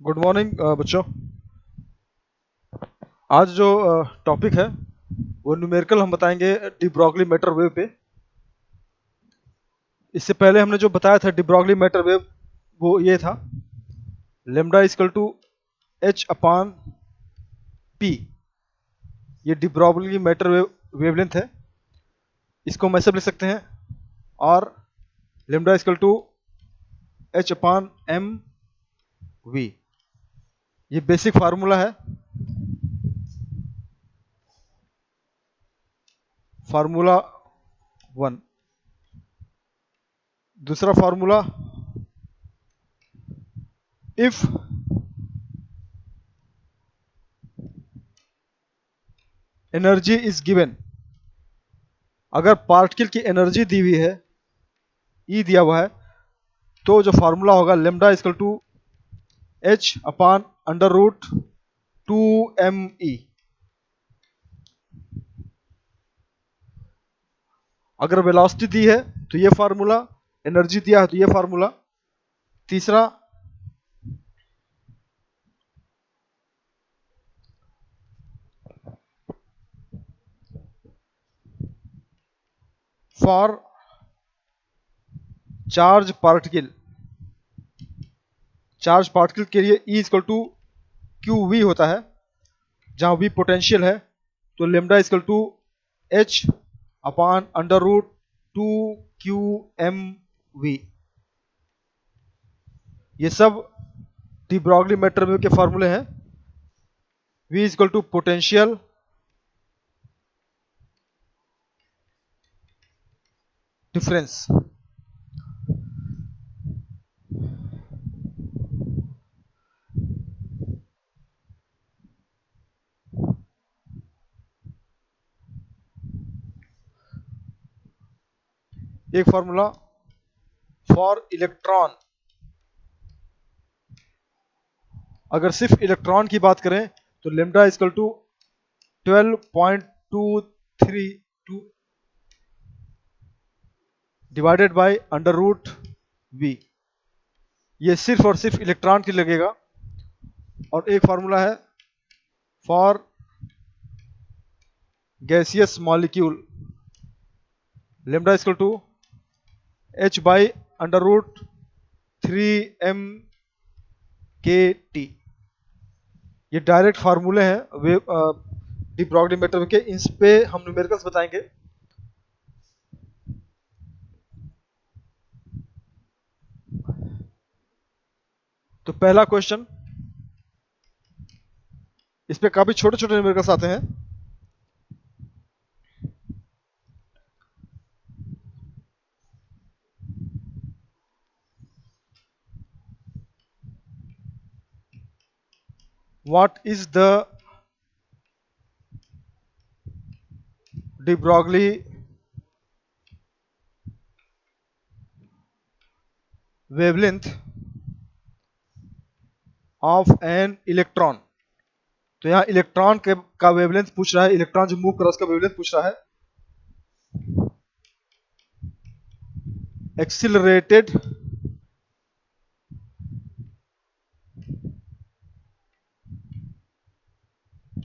Good morning बच्चों। आज जो टॉपिक है वो न्यूमेरिकल हम बताएंगे डी ब्रॉगली मैटर वेव पे। इससे पहले हमने जो बताया था डी ब्रॉगली मैटर वेव वो ये था lambda equal to H upon P. ये डी ब्रॉगली मैटर वेवलेंथ है। इसको हम ऐसे लिख सकते हैं और lambda equal to H upon M V. ये बेसिक फार्मूला है, फार्मूला वन। दूसरा formula, if energy is given, अगर पार्टिकल की एनर्जी दी हुई है, ई दिया हुआ है, तो जो फार्मूला होगा lambda equal to H upon under root 2 m E. अगर वेलोसिटी दी है तो ये फार्मूला, एनर्जी दिया है तो ये फार्मूला। तीसरा, for charge particle, charge particle के लिए E equal to Q V होता है, जहां वी पोटेंशियल है, तो lambda equal to H upon under root 2 QM V। ये सब डी ब्रॉगली मैटर वेव के फार्मूले हैं। V equal to potential difference. एक फार्मूला फॉर इलेक्ट्रॉन, अगर सिर्फ इलेक्ट्रॉन की बात करें तो lambda equal to 12.232 divided by under root V. ये सिर्फ और सिर्फ इलेक्ट्रॉन की लगेगा। और एक फार्मूला है for gaseous molecule, lambda equal to H by under root 3 m k t। ये डायरेक्ट फार्मूले हैं वेव डी ब्रॉगली मैटर के। इस पे हम न्यूमेरिकल्स बताएंगे। तो पहला क्वेश्चन, इस पे काफी छोटे छोटे न्यूमेरिकल्स आते हैं। What is the de Broglie wavelength of an electron। तो यहाँ इलेक्ट्रॉन का वेवलेंथ पूछ रहा है, इलेक्ट्रॉन जो मूव कर रहा है उसका वेवलेंथ पूछ रहा है। Accelerated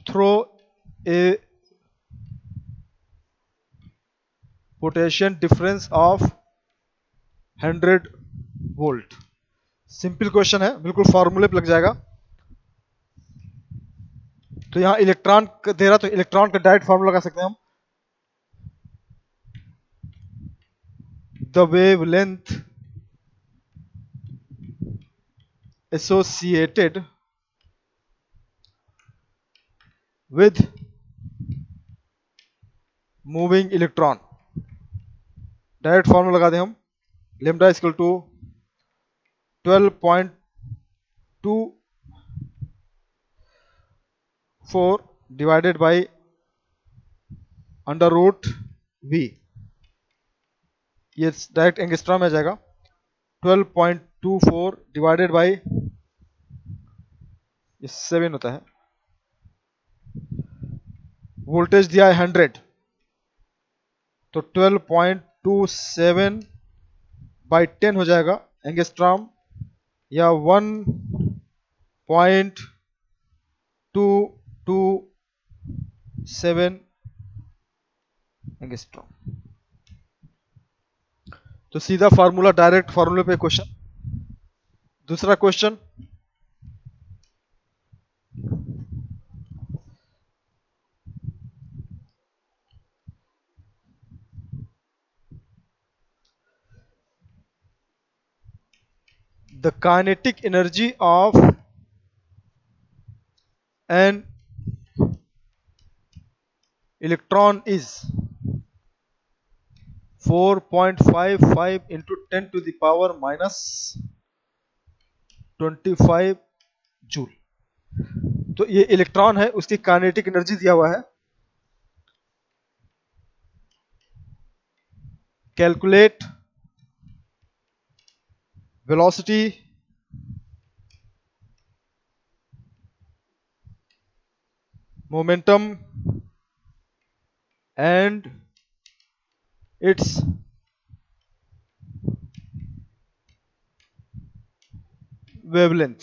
through a potential difference of 100 volt. Simple question है, बिल्कुल फॉर्मूले पे लग जाएगा। तो यहाँ इलेक्ट्रॉन दे रहा, तो इलेक्ट्रॉन का डायरेक्ट फॉर्मूला लगा सकते हैं हम। The wavelength associated with moving electron, direct formula लगा दें हम। Lambda equal to 12.24 divided by under root V. ये डायरेक्ट एंगस्ट्रॉम में आ जाएगा। 12.24 डिवाइडेड बाई 7 होता है। वोल्टेज दिया है 100, तो 12.27 बाई 10 हो जाएगा एंगस्ट्रॉम, या 1 0.227 एंगस्ट्रॉम। तो सीधा फार्मूला, डायरेक्ट फार्मूले पे क्वेश्चन। दूसरा question, the kinetic energy of an electron is 4.55 into 10 to the power minus 25 joule. तो ये इलेक्ट्रॉन है, उसकी काइनेटिक एनर्जी दिया हुआ है। Calculate velocity momentum and it's wavelength.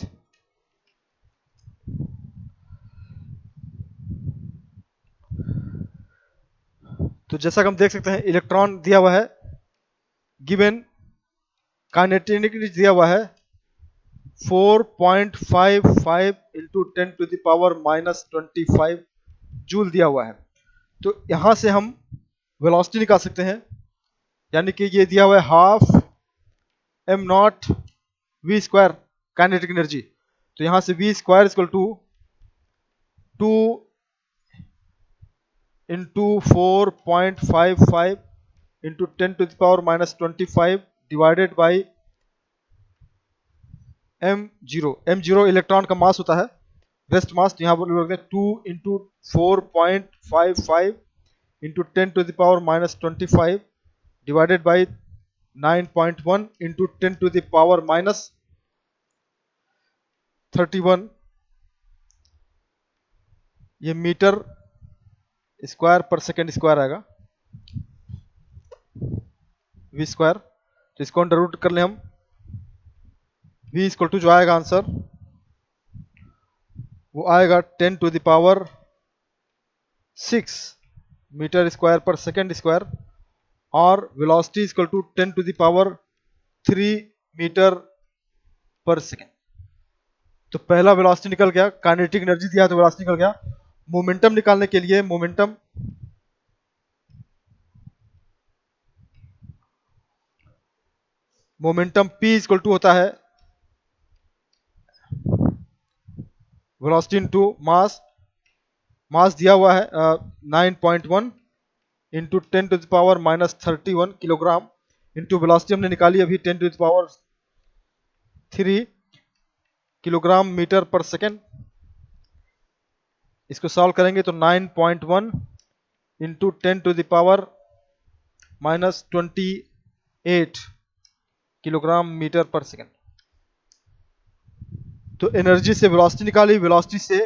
तो जैसा कि हम देख सकते हैं, इलेक्ट्रॉन दिया हुआ है, गिवन काइनेटिक एनर्जी दिया हुआ है 4.55 into 10 to the power minus 25 joule दिया हुआ है। तो यहां से हम वेलोसिटी निकाल सकते हैं, यानी कि ये दिया हुआ है half M not V square kinetic energy. तो यहां से V square equal to 2 into 4.55 into 10 to the power minus 25 divided by m0 electron का मास होता है, रेस्ट मास। तो यहाँ पर 2 into 4.55 into 10 to the power minus 25 divided by 9.1 into 10 to the power minus 31, ये मीटर स्क्वायर पर second square आएगा, V square. तो इसको अंडर रूट कर ले हम, v इक्वल टू जो आएगा आंसर वो आएगा 10 to the power 6 metre square पर सेकेंड स्क्वायर, और velocity equal to 10 to the power 3 metre पर सेकेंड। तो पहला वेलोसिटी निकल गया, काइनेटिक एनर्जी दिया तो वेलोसिटी निकल गया। मोमेंटम निकालने के लिए मोमेंटम p इक्वल टू होता है वेलोसिटी इनटू मास। मास दिया हुआ है 9.1 into 10 to the power minus 31 kilogram, into velocity हमने निकाली अभी 10 to the power 3 kilogram metre पर सेकेंड। इसको सॉल्व करेंगे तो 9.1 into 10 to the power minus 28 kilogram metre पर सेकेंड। तो एनर्जी से वेलोसिटी निकाली, वेलोसिटी से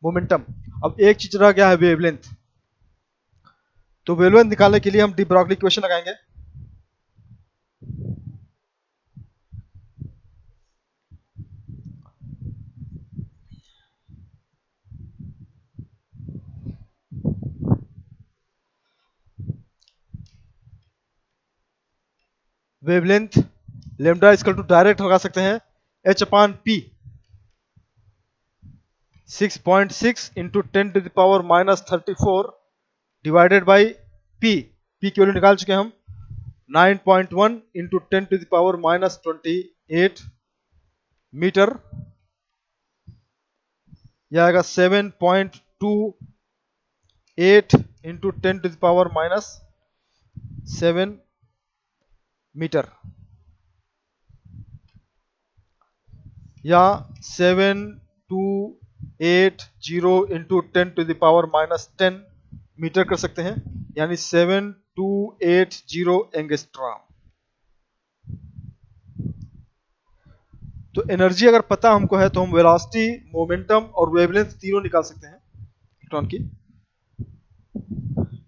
मोमेंटम। अब एक चीज रह गया है, वेवलेंथ। तो वेवलेंथ निकालने के लिए हम डी ब्रॉगली इक्वेशन लगाएंगे। Wavelength lambda equal to direct लगा सकते हैं h upon p 6.6 into 10 to the power minus 34 divided by p की वैल्यू निकाल चुके हैं हम 9.1 into 10 to the power minus 28 metre. यह आएगा 7.28 into 10 to the power minus 7 metre, या 7280 into 10 to the power minus 10 metre कर सकते हैं, यानी 7280 एंगस्ट्रॉम। तो एनर्जी अगर पता हमको है तो हम वेलोसिटी, मोमेंटम और वेवलेंथ तीनों निकाल सकते हैं इलेक्ट्रॉन की।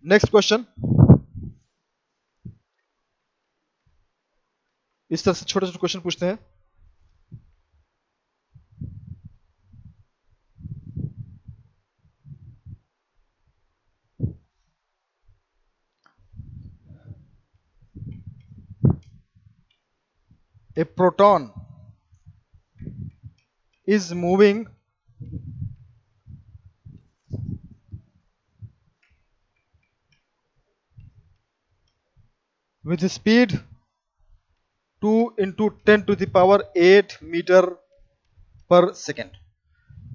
नेक्स्ट क्वेश्चन, इस तरह से छोटे छोटे क्वेश्चन पूछते हैं। A proton is moving with speed 2 into 10 to the power 8 metre पर सेकेंड।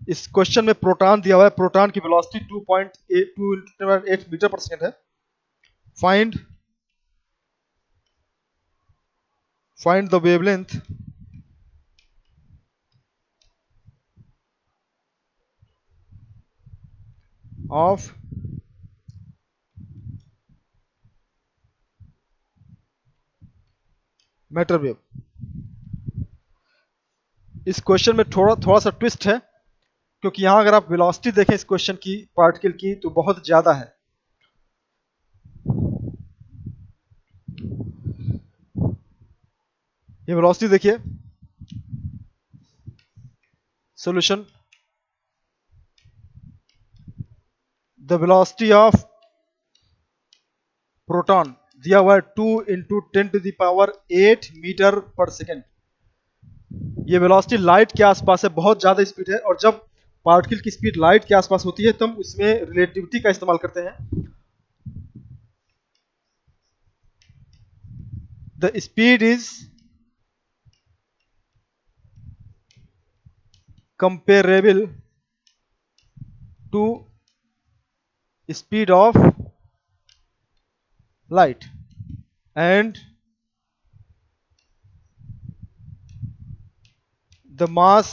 इस क्वेश्चन में प्रोटॉन दिया हुआ है, प्रोटॉन की वेलोसिटी 2.82 मीटर पर सेकेंड है। Find the wavelength of matter wave. इस क्वेश्चन में थोड़ा सा ट्विस्ट है, क्योंकि यहां अगर आप वेलोसिटी देखें इस क्वेश्चन की पार्टिकल की तो बहुत ज्यादा है। ये वेलोसिटी देखिए, solution, the velocity of proton दिया हुआ है 2 into 10 to the power 8 metre पर सेकेंड। ये वेलोसिटी लाइट के आसपास है, बहुत ज्यादा स्पीड है, और जब पार्टिकल की स्पीड लाइट के आसपास होती है तब उसमें रिलेटिविटी का इस्तेमाल करते हैं। The speed is comparable to speed of light and the mass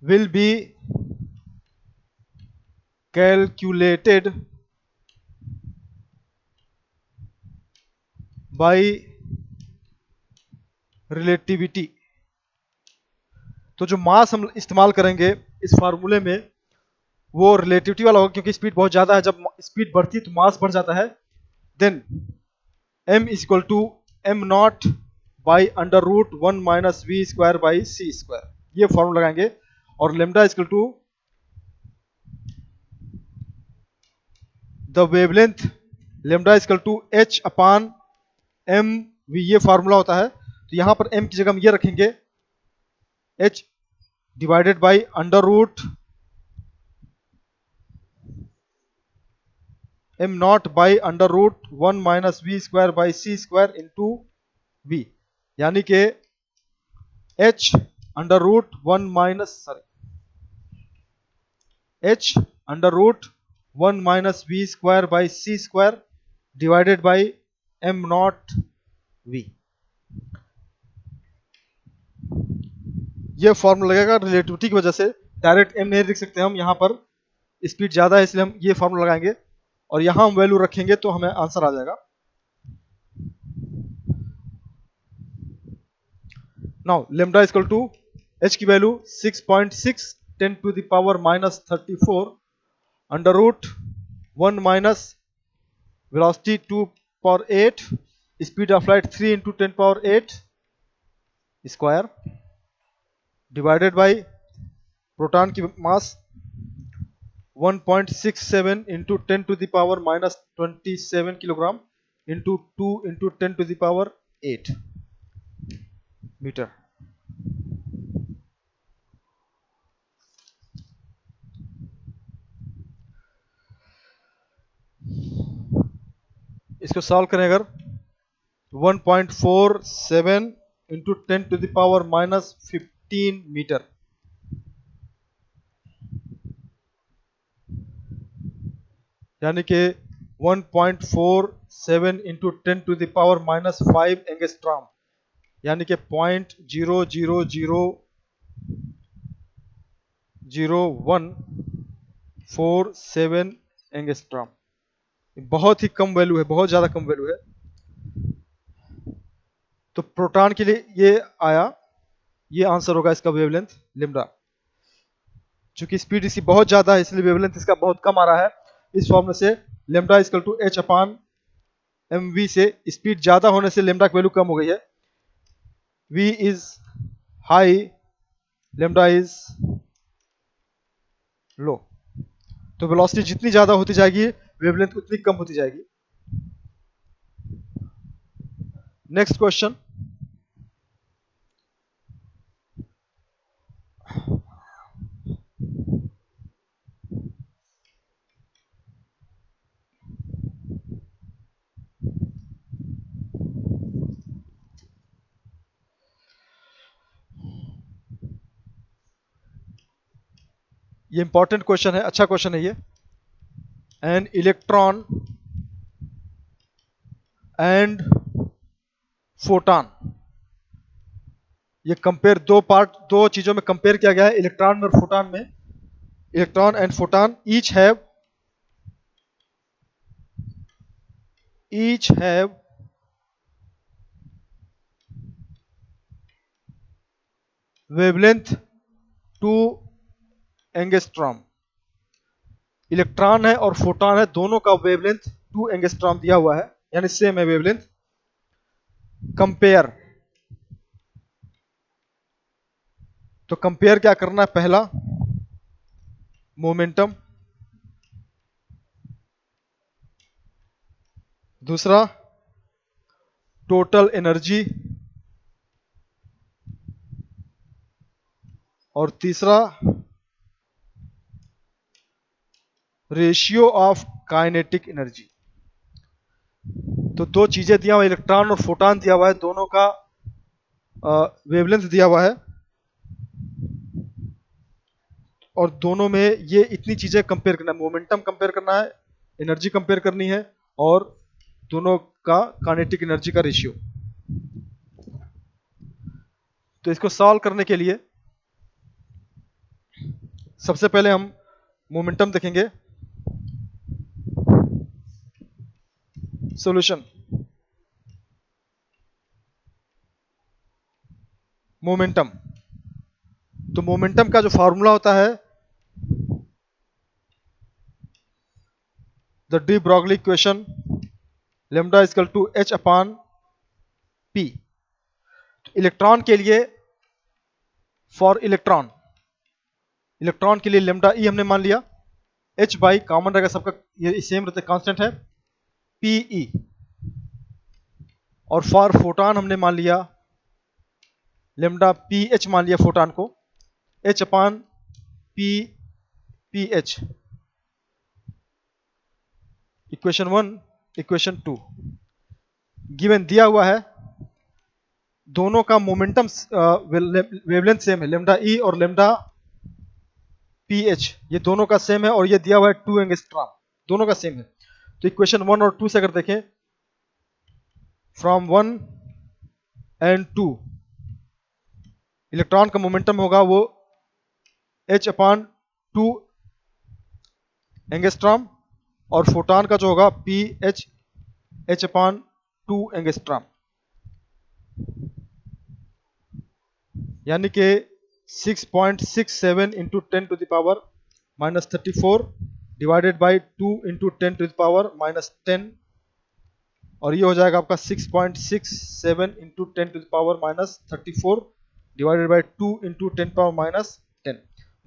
will be calculated by relativity। तो जो मास हम इस्तेमाल करेंगे इस फार्मूले में वो रिलेटिविटी वाला होगा, क्योंकि स्पीड बहुत ज्यादा है। जब स्पीड बढ़ती है तो मास बढ़ जाता है। Then m is equal to M not by under root 1 minus V square by C square, ये फॉर्मूला लगाएंगे। और lambda is equal to the wavelength, lambda is equal to h upon M V, ये formula होता है। तो यहां पर m की जगह हम ये रखेंगे h divided by under root M not by under root 1 minus V square by C square into V, यानी कि h under root 1 minus h under root 1 minus V square by C square divided by M not V. ये formula लगेगा relativity की वजह से। Direct m नहीं लिख सकते हम, यहाँ पर स्पीड ज्यादा है इसलिए हम ये फॉर्मूला लगाएंगे और यहाँ हम वैल्यू रखेंगे तो हमें आंसर आ जाएगा। Now lambda equal to h की value 6.6 10 to the power minus 34 under root 1 minus velocity 2 power 8 speed of light 3 into 10 power 8 square divided by proton की mass 1.67 into 10 to the power minus 27 kilogram into 2 into 10 to the power 8 metre. इसको solve करें अगर 1.47 into 10 to the power minus 15 metre, यानी कि 1.47 into 10 to the power minus 5 angstrom, यानी कि 0.00000147 angstrom. बहुत ही कम value है, बहुत ज्यादा कम वैल्यू है। तो प्रोटॉन के लिए ये आया, ये आंसर होगा इसका वेवलेंथ लिम्डा। चूंकि स्पीड इसकी बहुत ज्यादा है इसलिए वेवलेंथ इसका बहुत कम आ रहा है। इस फॉर्मूले से lambda equal to h upon M V से स्पीड ज्यादा होने से लेमडा की वैल्यू कम हो गई है। v is high, lambda is low. तो वेलोसिटी जितनी ज्यादा होती जाएगी वेवलेंथ उतनी कम होती जाएगी। नेक्स्ट क्वेश्चन, ये इंपॉर्टेंट क्वेश्चन है, अच्छा क्वेश्चन है ये। एन इलेक्ट्रॉन एंड फोटॉन, ये कंपेयर, दो चीजों में कंपेयर किया गया है, इलेक्ट्रॉन और फोटॉन में। Electron and photon each have wavelength 2 angstrom. Electron है और फोटॉन है, दोनों का वेवलेंथ 2 एंगस्ट्रॉम दिया हुआ है, यानी सेम है वेवलेंथ। कंपेयर, तो कंपेयर क्या करना है? पहला मोमेंटम, दूसरा टोटल एनर्जी, और तीसरा रेशियो ऑफ काइनेटिक एनर्जी। तो दो चीजें दिया हुआ, इलेक्ट्रॉन और फोटॉन दिया हुआ है, दोनों का वेवलेंथ दिया हुआ है, और दोनों में ये इतनी चीजें कंपेयर करना है, मोमेंटम कंपेयर करना है, एनर्जी कंपेयर करनी है, और दोनों का काइनेटिक एनर्जी का रेशियो। तो इसको सॉल्व करने के लिए सबसे पहले हम मोमेंटम देखेंगे। सॉल्यूशन, मोमेंटम, तो मोमेंटम का जो फार्मूला होता है, the de Broglie equation, lambda equal to H upon P. Electron के लिए, फॉर इलेक्ट्रॉन, इलेक्ट्रॉन के लिए लेमडा ई हमने मान लिया, एच बाई कॉमन रहेगा सबका, ये सेम रहता है, कांस्टेंट है, पी ई। और फॉर फोटॉन हमने मान लिया लेमडा पी एच, मान लिया फोटॉन को, H upon P P H. Equation 1, equation 2 given दिया हुआ है, दोनों का मोमेंटम वेवलेंथ सेम है, लेमडा ई और लेमडा पी एच, ये दोनों का सेम है, और ये दिया हुआ है 2 एंगस्ट्रॉम, दोनों का सेम है। तो इक्वेशन 1 और 2 से अगर देखें, फ्रॉम 1 एंड 2, इलेक्ट्रॉन का मोमेंटम होगा वो एच अपान 2 एंगस्ट्रॉम, और फोटॉन का जो होगा P H, H upon 2 angstrom, यानी कि 6.67 into 10 to the power minus 34 divided by 2 into 10 to the power minus 10, और ये हो जाएगा आपका 6.67 into 10 to the power minus 34 divided by 2 into 10 power minus 10।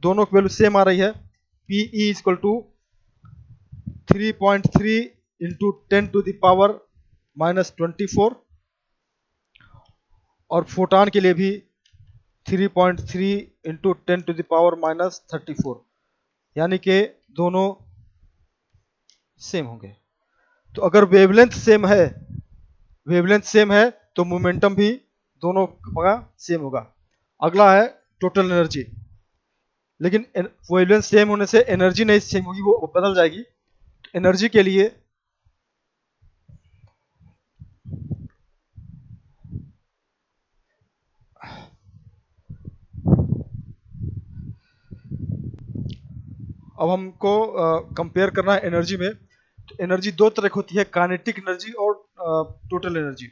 दोनों की वैल्यू सेम आ रही है, P E equal to 3.3 into 10 to the power minus 24, और फोटॉन के लिए भी 3.3 into 10 to the power minus 34, यानी कि दोनों सेम होंगे। तो अगर वेवलेंथ सेम है, वेवलेंथ सेम है तो मोमेंटम भी दोनों का सेम होगा। अगला है टोटल एनर्जी, लेकिन वेवलेंथ सेम होने से एनर्जी नहीं सेम होगी, वो बदल जाएगी। एनर्जी के लिए अब हमको कंपेयर करना है एनर्जी में। तो एनर्जी दो तरह की होती है, काइनेटिक एनर्जी और टोटल एनर्जी।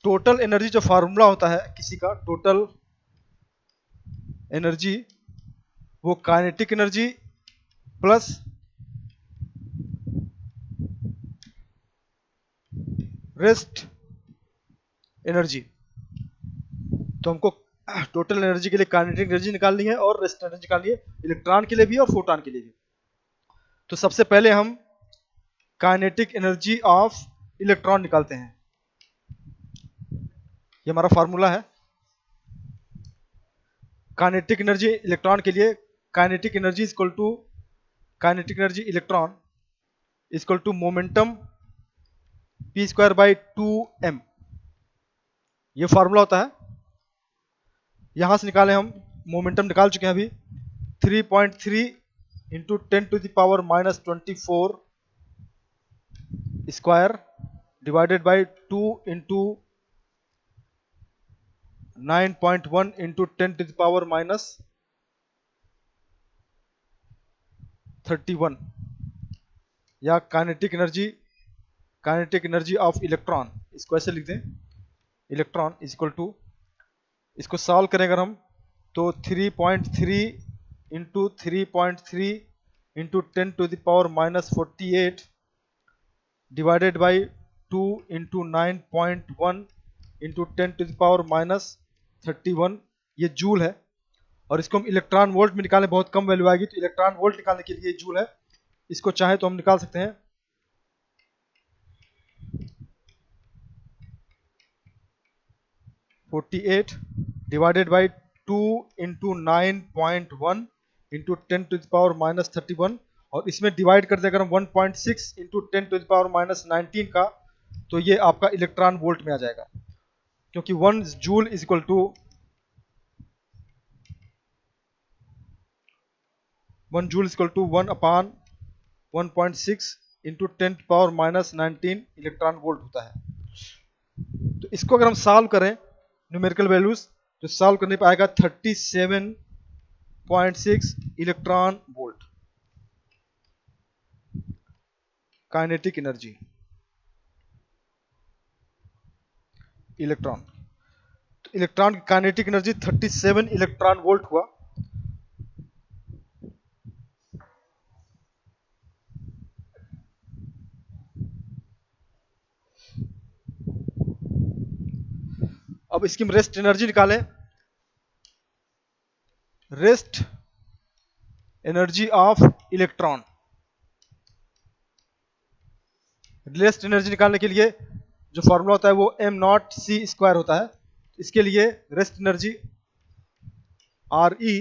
टोटल एनर्जी जो फार्मूला होता है किसी का, टोटल एनर्जी, वो kinetic energy plus rest energy. तो हमको टोटल एनर्जी के लिए काइनेटिक एनर्जी निकालनी है और रेस्ट एनर्जी निकालनी है, इलेक्ट्रॉन के लिए भी और फोटॉन के लिए भी। तो सबसे पहले हम काइनेटिक एनर्जी ऑफ इलेक्ट्रॉन निकालते हैं। ये हमारा फार्मूला है, काइनेटिक एनर्जी इलेक्ट्रॉन के लिए, kinetic energy equal to, kinetic energy electron equal to momentum P square by 2m, ये फार्मूला होता है। यहां से निकाले हम, मोमेंटम निकाल चुके हैं अभी, 3.3 into 10⁻⁻24 square divided by 2 into 9.1 into 10⁻31 या काइनेटिक एनर्जी ऑफ इलेक्ट्रॉन, इसको ऐसे लिख दें, इलेक्ट्रॉन इज इक्वल टू, इसको सॉल्व करें अगर हम तो 3.3 into 3.3 into 10⁻⁻48 divided by 2 into 9.1 into 10⁻⁻31, ये जूल है। और इसको हम इलेक्ट्रॉन वोल्ट में निकालें, बहुत कम वैल्यू आएगी, तो इलेक्ट्रॉन वोल्ट निकालने के लिए जूल है, इसको चाहे तो हम निकाल सकते हैं। 48 डिवाइडेड बाई 2 इंटू 9.1 इंटू 10⁻⁻31, और इसमें डिवाइड कर दें अगर हम 1.6 इंटू 10⁻⁻19 का, तो ये आपका इलेक्ट्रॉन वोल्ट में आ जाएगा, क्योंकि 1 joule is equal to 1/1.6 into 10⁻⁻19 electron volt होता है। तो इसको अगर हम सॉल्व करें न्यूमेरिकल वैल्यूज, तो सॉल्व करने पर आएगा 37.6 electron volt kinetic energy electron. तो इलेक्ट्रॉन की काइनेटिक एनर्जी 37 इलेक्ट्रॉन वोल्ट हुआ। अब इसकी हम रेस्ट एनर्जी निकालें। Rest energy of electron, rest energy निकालने के लिए जो फॉर्मूला होता है वो m0c² होता है। इसके लिए rest energy RE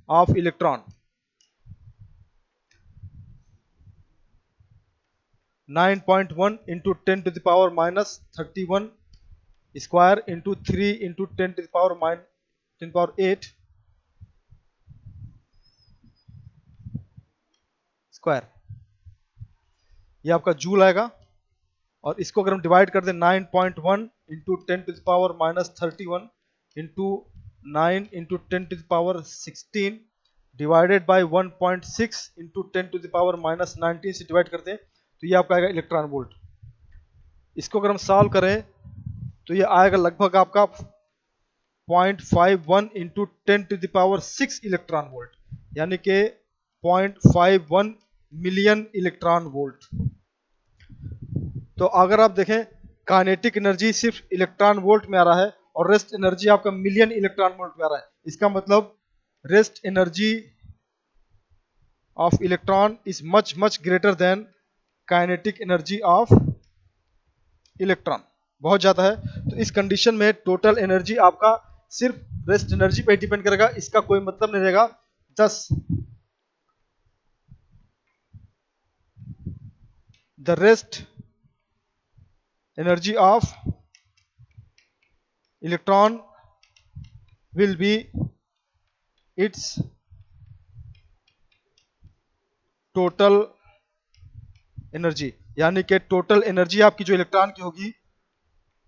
of electron 9.1 into 10⁻⁻31 square into 3 into 10⁻8 square, ये आपका जूल आएगा। और इसको अगर हम डिवाइड कर दें 9.1 into 10⁻⁻31 into 9 into 10⁻16 divided by 1.6 into 10⁻⁻19 से डिवाइड कर दें, तो ये आपका आएगा इलेक्ट्रॉन वोल्ट। इसको अगर हम सॉल्व करें तो ये आएगा लगभग आपका 0.51 इंटू 10⁻6 इलेक्ट्रॉन वोल्ट, यानी कि 0.51 मिलियन इलेक्ट्रॉन वोल्ट। तो अगर आप देखें काइनेटिक एनर्जी सिर्फ इलेक्ट्रॉन वोल्ट में आ रहा है और रेस्ट एनर्जी आपका मिलियन इलेक्ट्रॉन वोल्ट में आ रहा है, इसका मतलब rest energy of electron is much much greater than kinetic energy of electron, बहुत ज्यादा है। तो इस कंडीशन में टोटल एनर्जी आपका सिर्फ रेस्ट एनर्जी पे डिपेंड करेगा, इसका कोई मतलब नहीं रहेगा। 10 the rest energy of electron will be it's total energy, यानी कि टोटल एनर्जी आपकी जो इलेक्ट्रॉन की होगी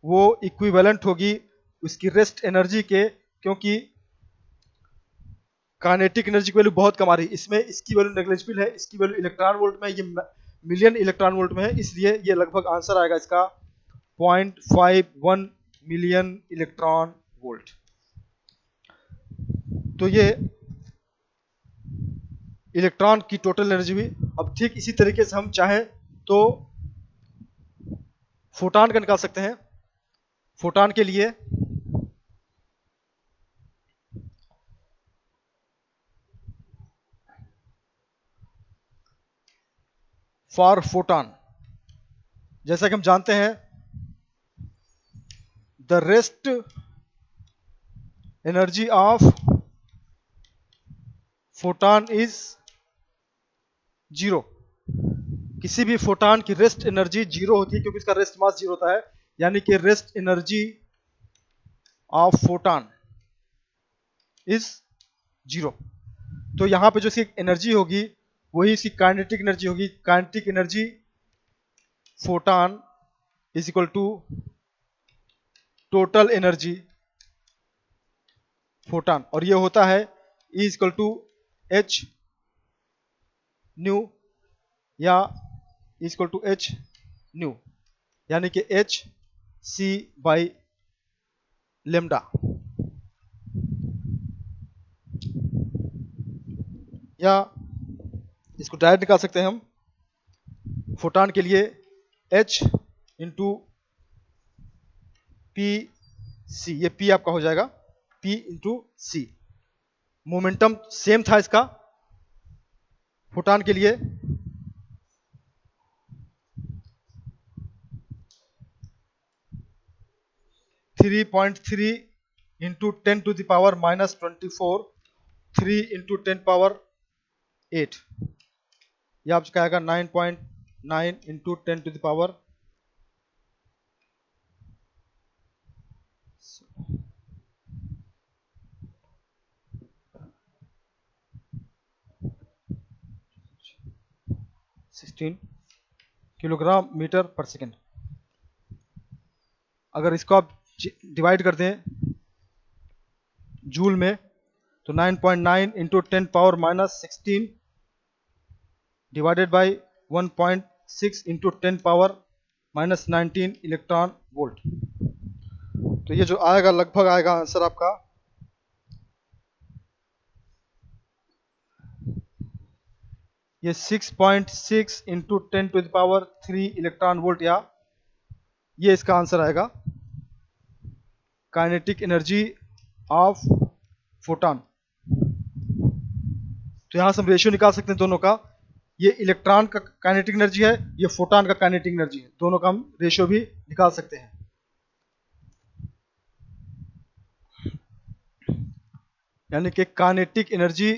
वो इक्विवेलेंट होगी उसकी रेस्ट एनर्जी के, क्योंकि काइनेटिक एनर्जी की वैल्यू बहुत कम आ रही है, इसमें इसकी वैल्यू नेग्लिजिबल है, इसकी वैल्यू इलेक्ट्रॉन वोल्ट में, ये मिलियन इलेक्ट्रॉन वोल्ट में है, इसलिए ये लगभग आंसर आएगा इसका 0.51 मिलियन इलेक्ट्रॉन वोल्ट। तो ये इलेक्ट्रॉन की टोटल एनर्जी भी। अब ठीक इसी तरीके से हम चाहें तो फोटॉन का निकाल सकते हैं। फोटॉन के लिए फॉर फोटॉन, जैसा कि हम जानते हैं the rest energy of photon is 0। किसी भी फोटॉन की रेस्ट एनर्जी 0 होती है, क्योंकि इसका रेस्ट मास 0 होता है, यानी कि rest energy of photon is 0। तो यहाँ पे जो इसकी एनर्जी होगी वही इसकी काइनेटिक एनर्जी होगी। Kinetic energy photon is equal to total energy photon, और ये होता है E is equal to H nu या is equal to H nu, यानी कि एच सी बाई लेमडा, या इसको डायरेक्ट निकाल सकते हैं हम फोटॉन के लिए H इंटू पी सी, ये P आपका हो जाएगा P into C. Momentum same था इसका फोटॉन के लिए, three point three into 10 to the power minus 24, 3 into 10 power 8, यह आपका आएगा 9.9 into 10 to the power 16 kilogram metre पर सेकेंड। अगर इसको आप डिवाइड कर दें जूल में तो 9.9 into 10 power minus 16 divided by 1.6 into 10 power minus 19 electron volt. तो ये जो आएगा लगभग आएगा आंसर आपका ये 6.6 into 10 to the power 3 electron volt, या ये इसका आंसर आएगा काइनेटिक एनर्जी ऑफ फोटॉन। तो यहां से हम रेशियो निकाल सकते हैं दोनों का, ये इलेक्ट्रॉन का काइनेटिक एनर्जी है, ये फोटॉन का काइनेटिक एनर्जी है, दोनों का हम रेशियो भी निकाल सकते हैं। यानी कि kinetic energy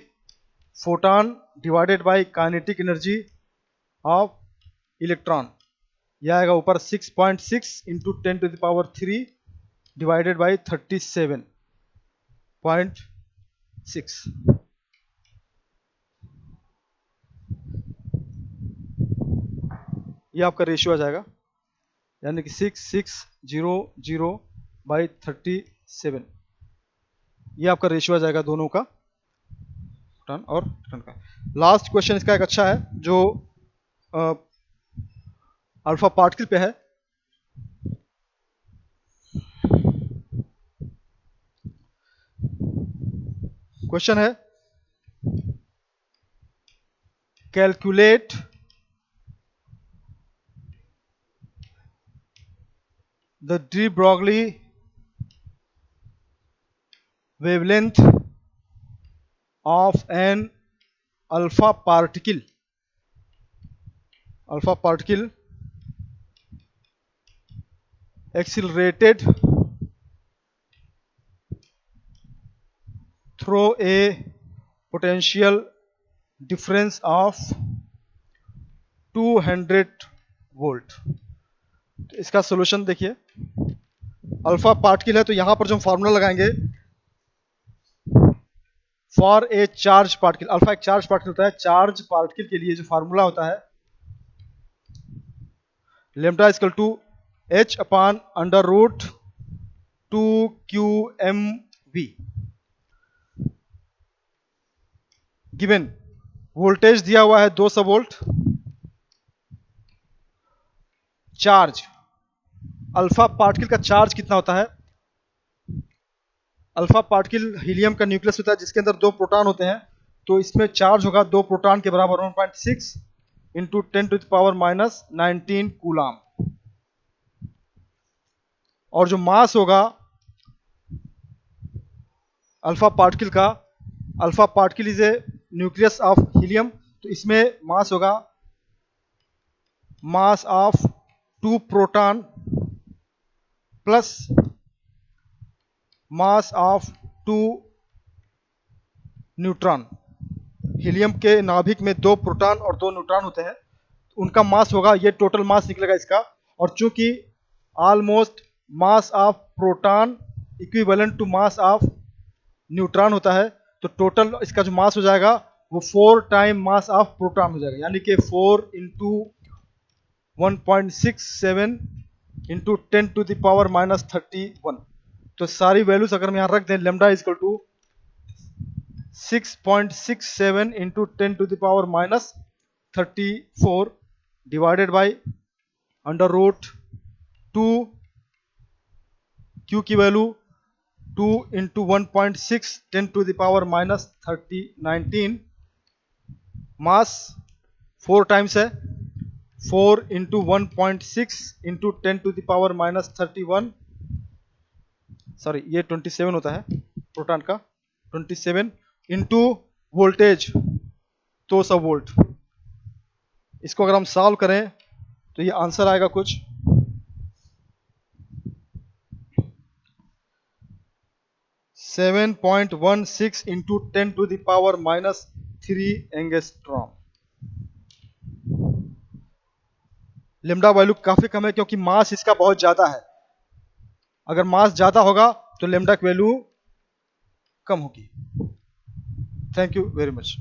photon divided by kinetic energy of electron, यह आएगा ऊपर 6.6 into 10 to the power 3 divided by 37.6। ये आपका रेशियो आ जाएगा, यानी कि 6600 बाई 37, ये आपका रेशियो आ जाएगा दोनों का, टन और टन का। लास्ट क्वेश्चन इसका एक अच्छा है जो अल्फा पार्टिकल पे है। क्वेश्चन है calculate the de Broglie wavelength of an alpha particle accelerated through a potential difference of 200 volt. तो इसका सॉल्यूशन देखिए, अल्फा पार्टिकल है तो यहां पर जो हम फार्मूला लगाएंगे for a charge particle, alpha एक चार्ज पार्टिकल होता है, चार्ज पार्टिकल के लिए जो फार्मूला होता है lambda equal to H upon under root 2QMV। Given voltage दिया हुआ है 200 वोल्ट, चार्ज अल्फा पार्टिकल का चार्ज कितना होता है, अल्फा पार्टिकल हीलियम का न्यूक्लियस होता है जिसके अंदर 2 प्रोटॉन होते हैं, तो इसमें चार्ज होगा 2 प्रोटॉन के बराबर 1.6 into 10 to the power minus 19 coulomb, और जो मास होगा अल्फा पार्टिकल का, alpha particle is a nucleus of helium, तो इसमें मास होगा mass of 2 proton plus mass of 2 neutron. Helium के नाभिक में 2 प्रोटॉन और 2 न्यूट्रॉन होते हैं, उनका मास होगा, ये टोटल मास निकलेगा इसका, और चूंकि almost mass of proton equivalent to mass of neutron होता है, तो टोटल इसका जो मास हो जाएगा वो 4 टाइम मास ऑफ प्रोटॉन हो जाएगा, यानी कि 4 इंटू 1.67 इंटू 10⁻⁻31। तो सारी वैल्यूज अगर हम यहाँ रख दें, lambda equal to 6.67 into 10⁻⁻34 divided by under root 2, Q की वैल्यू 2 इंटू 1.6 10⁻⁻30 मास 4 टाइम्स है, 4 इंटू 1.6 इंटू 10⁻⁻31, सॉरी ये 27 होता है प्रोटॉन का, 27 इंटू वोल्टेज 200 वोल्ट। इसको अगर हम सॉल्व करें तो ये आंसर आएगा कुछ 7.16 इंटू 10⁻³ एंगस्ट्रॉम। लेमडा वैल्यू काफी कम है क्योंकि मास इसका बहुत ज्यादा है। अगर मास ज्यादा होगा तो लेमडा की वैल्यू कम होगी। Thank you very much.